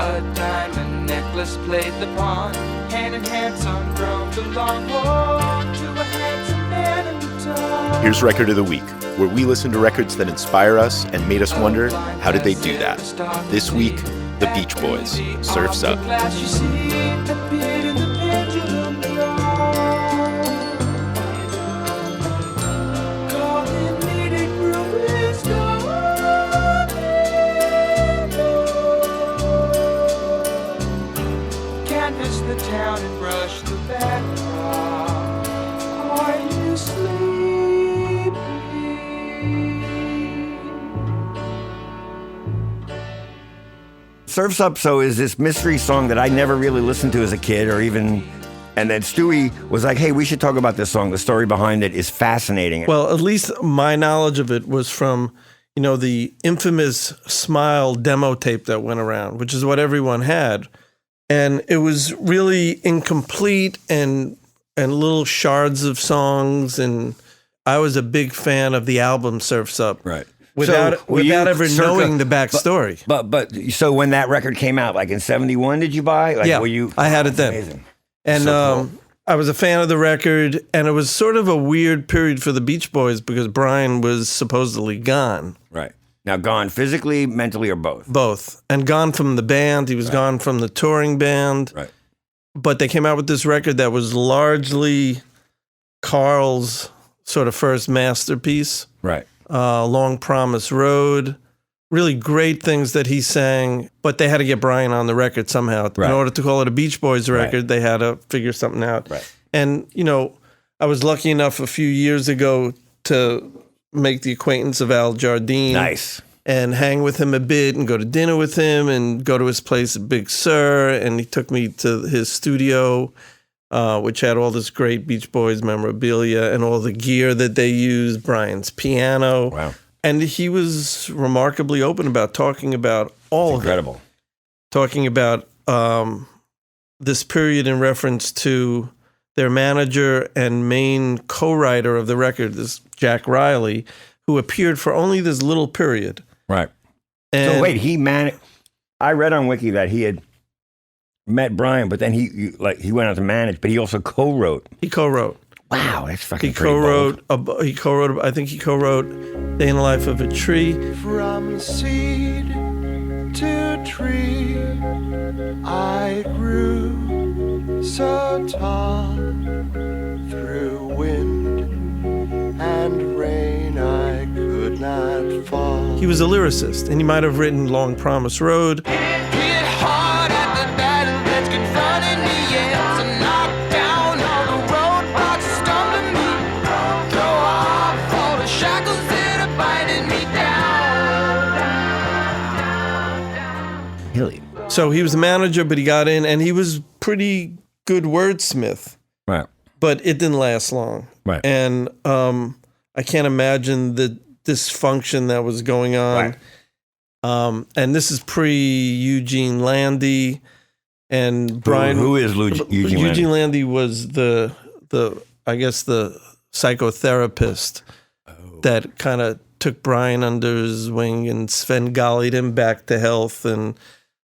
A diamond necklace played the pawn. Hand in hand, son roamed along. Oh, to a handsome man in the dawn. Here's Record of the Week, where we listen to records that inspire us and made us wonder, how did they do that? This week, the Beach Boys, Surf's Up. The town and brush the backdrop. Are you sleeping? Surf's Up So is this mystery song that I never really listened to as a kid or even, and then Stewie was like, hey, we should talk about this song. The story behind it is fascinating. Well, at least my knowledge of it was from, the infamous Smile demo tape that went around, which is what everyone had. And it was really incomplete and little shards of songs. And I was a big fan of the album Surf's Up. Right. Without ever knowing the backstory. But so when that record came out, like in 71, did you buy? Like, yeah, I had it then. Amazing. And so cool. I was a fan of the record. And it was sort of a weird period for the Beach Boys because Brian was supposedly gone. Right. Now, gone physically, mentally, or both? Both. And gone from the band. He was gone from the touring band. Right. But they came out with this record that was largely Carl's sort of first masterpiece. Right. Long Promise Road. Really great things that he sang. But they had to get Brian on the record somehow. Right. In order to call it a Beach Boys record, they had to figure something out. Right. And, I was lucky enough a few years ago to make the acquaintance of Al Jardine. Nice. And hang with him a bit and go to dinner with him and go to his place at Big Sur. And he took me to his studio, which had all this great Beach Boys memorabilia and all the gear that they used, Brian's piano. Wow. And he was remarkably open about talking about all of it. Incredible. Talking about this period in reference to their manager and main co-writer of the record, this Jack Rieley, who appeared for only this little period. Right. And so wait, I read on Wiki that he had met Brian, but then he went out to manage, but he also co-wrote. He co-wrote. Wow, that's fucking I think he co-wrote Day in the Life of a Tree. From seed to tree, I grew so tall. Through wind and rain, I could not fall. He was a lyricist, and he might have written Long Promise Road. Hit hard at the battle that's confronting me, yeah. So knock down all the roadblocks stumbling me. Throw off all the shackles that are binding me down. Hilly. So he was the manager, but he got in, and he was pretty good wordsmith. Right. But it didn't last long. Right. And I can't imagine the dysfunction that was going on. Right. And this is pre-Eugene Landy and Brian. Who is Eugene Landy? Eugene Landy was the psychotherapist that kind of took Brian under his wing and Svengali'd him back to health and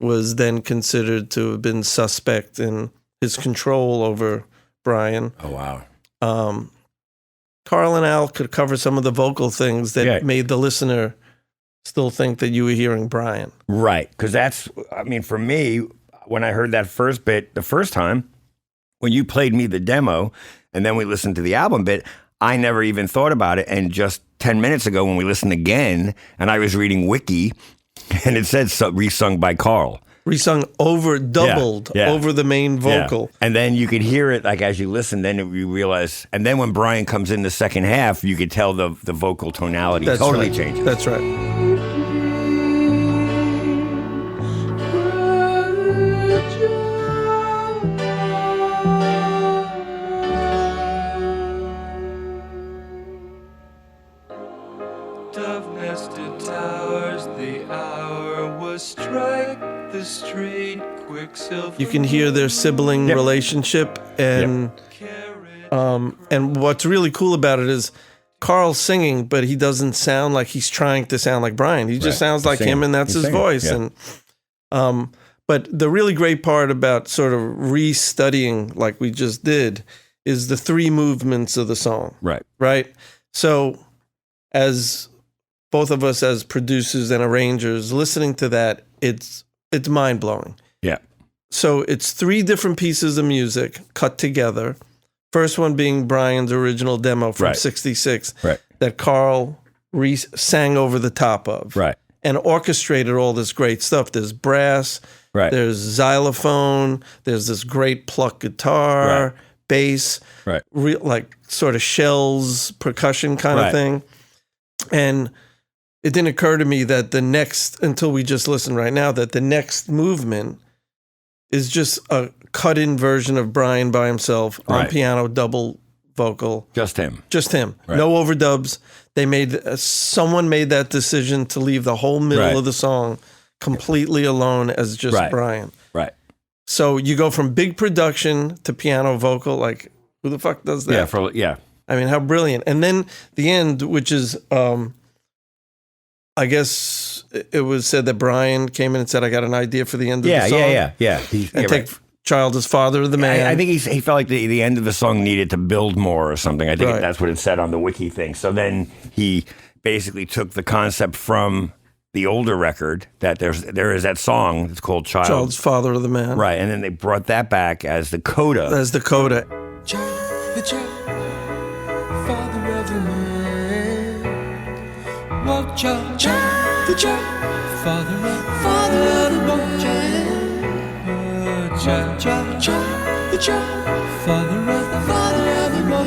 was then considered to have been suspect in his control over Brian. Oh, wow. Carl and Al could cover some of the vocal things that made the listener still think that you were hearing Brian. Right. Because for me, when I heard that first bit the first time, when you played me the demo and then we listened to the album bit, I never even thought about it. And just 10 minutes ago when we listened again and I was reading Wiki and it said resung by Carl. Resung doubled over the main vocal. Yeah. And then you could hear it like as you listen, then you realize, and then when Brian comes in the second half, you could tell the vocal tonality totally changes. That's right. Dove-nested towers, the hour was strike. The street, quicksilver. You can hear their sibling relationship, and what's really cool about it is Carl's singing, but he doesn't sound like he's trying to sound like Brian. He just sounds like him, and that's his voice. Yeah. And But the really great part about sort of restudying like we just did is the 3 movements of the song. Right. Right? So as both of us as producers and arrangers listening to that, it's mind-blowing. Yeah. So it's 3 different pieces of music cut together. First one being Brian's original demo from Right. 66 Right. that Carl sang over the top of. Right. And orchestrated all this great stuff. There's brass, Right. there's xylophone, there's this great pluck guitar, Right. bass, Right. like sort of shells, percussion kind Right. of thing. And it didn't occur to me that until we just listened right now, that the next movement is just a cut-in version of Brian by himself on Right. piano, double vocal. Just him. Just him. Right. No overdubs. Someone made that decision to leave the whole middle Right. of the song completely alone as just Right. Brian. Right. So you go from big production to piano vocal, like who the fuck does that? Yeah. I mean, how brilliant. And then the end, which is, I guess it was said that Brian came in and said, I got an idea for the end of the song. Yeah. And take Child as father of the man. I think he felt like the end of the song needed to build more or something. I think Right. that's what it said on the wiki thing. So then he basically took the concept from the older record that there is that song. It's called Child's father of the man. Right, and then they brought that back as the coda. As the coda. The child, father of the man. Walk, child, the child, father of the man. Child, the child, father of the man.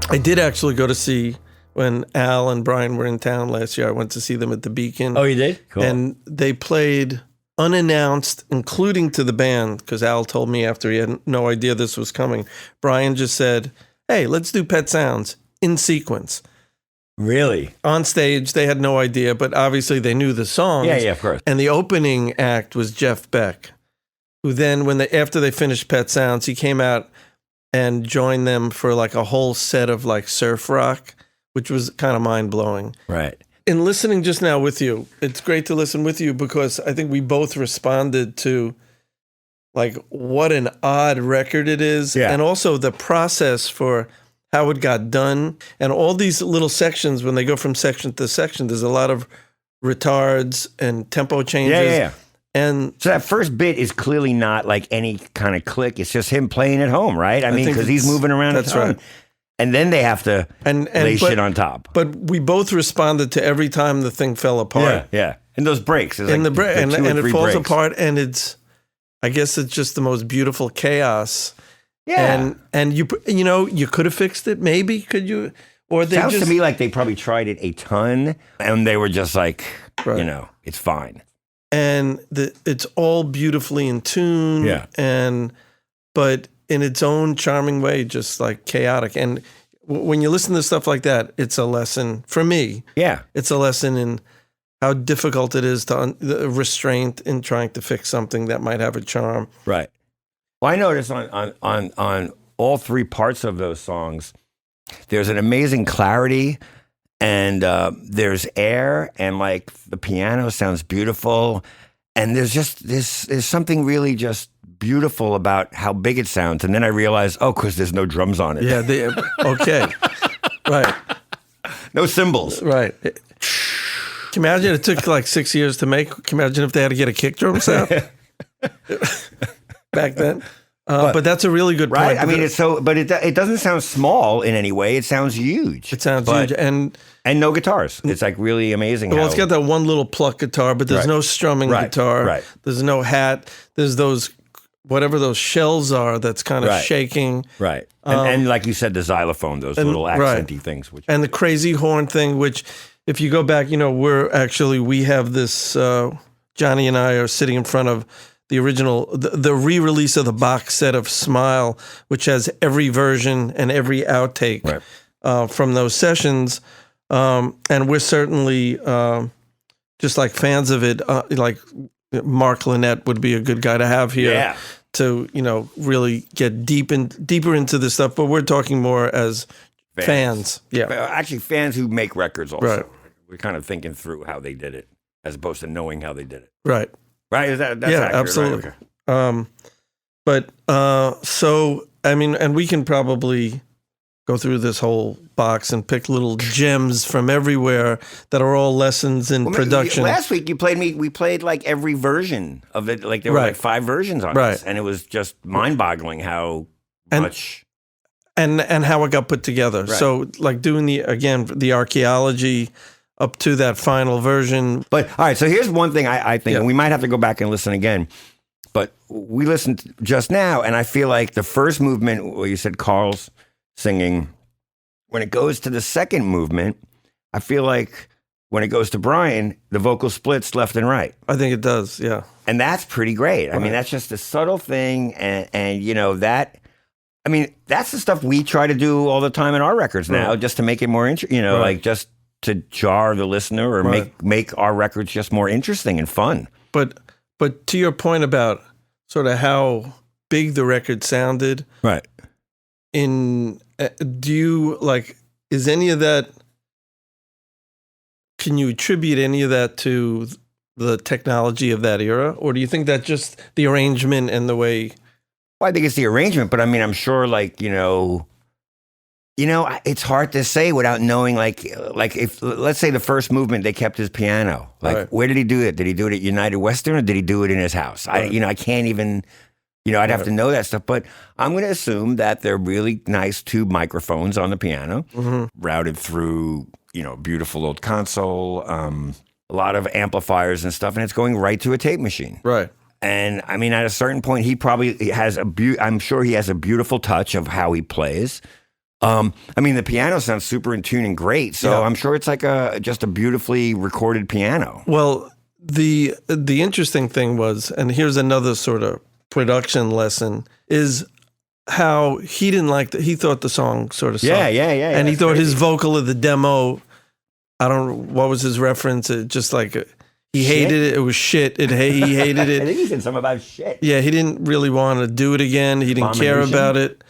I did actually go to see, when Al and Brian were in town last year, I went to see them at the Beacon. Oh, you did? Cool. And they played unannounced, including to the band, because Al told me after he had no idea this was coming. Brian just said, hey, let's do Pet Sounds in sequence. Really? On stage, they had no idea, but obviously they knew the songs. Yeah, of course. And the opening act was Jeff Beck, who then, after they finished Pet Sounds, he came out and joined them for like a whole set of like surf rock, which was kind of mind-blowing. Right. In listening just now with you, it's great to listen with you because I think we both responded to like what an odd record it is. Yeah. And also the process for how it got done. And all these little sections, when they go from section to section, there's a lot of retards and tempo changes. Yeah. And So that first bit is clearly not like any kind of click. It's just him playing at home, right? I mean, think because he's it's- moving around. that's at home. right. And then they have to lay shit on top. But we both responded to every time the thing fell apart. Yeah. And those breaks. And like and two or it three falls breaks. apart, and I guess it's just the most beautiful chaos. Yeah. And you could have fixed it, maybe. Could you? Or they Sounds just to me like they probably tried it a ton, and they were just like, Right. it's fine. and it's all beautifully in tune. Yeah. But in its own charming way, just like chaotic. And when you listen to stuff like that, it's a lesson for me. Yeah. It's a lesson in how difficult it is to the restraint in trying to fix something that might have a charm. Right. Well, I noticed on all 3 parts of those songs, there's an amazing clarity, and there's air, and like the piano sounds beautiful, and there's something really just beautiful about how big it sounds. And then I realized, because there's no drums on it. Yeah. Okay. Right. No cymbals. Right. Can you imagine it took like 6 years to make? Can you imagine if they had to get a kick drum sound back then? But that's a really good point. Right. I mean, it doesn't sound small in any way. It sounds huge. It sounds huge. And no guitars. It's like really amazing. well, it's got that one little pluck guitar, but there's Right. no strumming Right. guitar. Right. There's no hat. There's those, whatever those shells are that's kind of Right. shaking. Right. And like you said, the xylophone, those little right. accenty things. Which And the crazy horn thing, which if you go back, we have this, Johnny and I are sitting in front of the original, the re-release of the box set of Smile, which has every version and every outtake from those sessions. And we're certainly just like fans of it, like Mark Lynette would be a good guy to have here to, really get deeper into this stuff. But we're talking more as fans. Yeah. Actually, fans who make records also. Right. we're kind of thinking through how they did it as opposed to knowing how they did it. Right. Right? Is that's Yeah, accurate, absolutely. Right? Okay. So, I mean, and we can probably go through this whole box and pick little gems from everywhere that are all lessons in production. Last week we played like every version of it. Like there were like 5 versions on this, and it was just mind-boggling how much and how it got put together. Right. So, like doing the archaeology up to that final version. But all right, so here's one thing I think, and we might have to go back and listen again. But we listened just now, and I feel like the first movement, where you said Carl's singing, when it goes to the second movement, I feel like when it goes to Brian, the vocal splits left and right. I think it does, yeah. And that's pretty great. I mean, that's just a subtle thing, and you know that. I mean, that's the stuff we try to do all the time in our records now, just to make it more interesting. You know, like just to jar the listener or make our records just more interesting and fun. But to your point about sort of how big the record sounded, right? Do you like? Is any of that? Can you attribute any of that to the technology of that era, or do you think that just the arrangement and the way? Well, I think it's the arrangement, but I mean, I'm sure, like you know, it's hard to say without knowing. Like if let's say the first movement they kept his piano. Like, where did he do it? Did he do it at United Western, or did he do it in his house? I can't even. I'd have to know that stuff, but I'm going to assume that they're really nice tube microphones on the piano, routed through, beautiful old console, a lot of amplifiers and stuff, and it's going right to a tape machine. Right. And I mean, at a certain point, he probably has I'm sure he has a beautiful touch of how he plays. I mean, the piano sounds super in tune and great, so I'm sure it's like just a beautifully recorded piano. Well, the interesting thing was, and here's another sort of production lesson, is how he didn't like he thought the song sort of sucked. Yeah. And he thought his vocal of the demo, I don't know, what was his reference? It just like, he hated it. It was shit. He hated it. I think he said something about shit. Yeah, he didn't really want to do it again. He didn't care about it.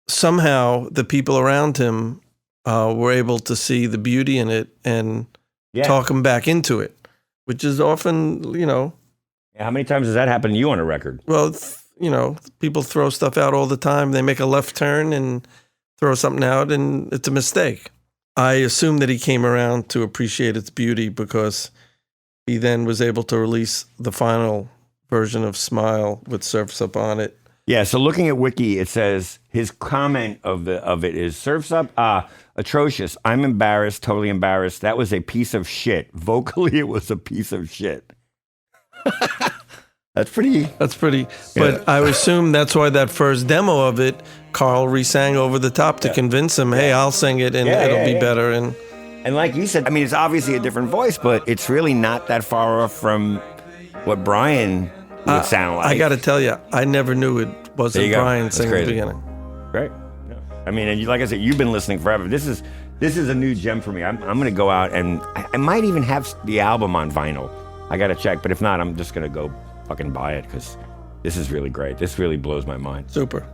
Somehow, the people around him were able to see the beauty in it and talk him back into it, which is often, How many times has that happened to you on a record? Well, people throw stuff out all the time. They make a left turn and throw something out, and it's a mistake. I assume that he came around to appreciate its beauty because he then was able to release the final version of Smile with Surf's Up on it. Yeah, so looking at Wiki, it says his comment of it is Surf's Up, atrocious. I'm embarrassed, totally embarrassed. That was a piece of shit. Vocally, it was a piece of shit. That's pretty. But I assume that's why that first demo of it, Carl re-sang over the top to convince him, hey, I'll sing it and it'll be better. And like you said, I mean, it's obviously a different voice, but it's really not that far off from what Brian would sound like. I got to tell you, I never knew it wasn't Brian singing at the beginning. Great. Yeah. I mean, and like I said, you've been listening forever. This is a new gem for me. I'm going to go out and I might even have the album on vinyl. I got to check, but if not, I'm just going to go fucking buy it because this is really great. This really blows my mind. Super.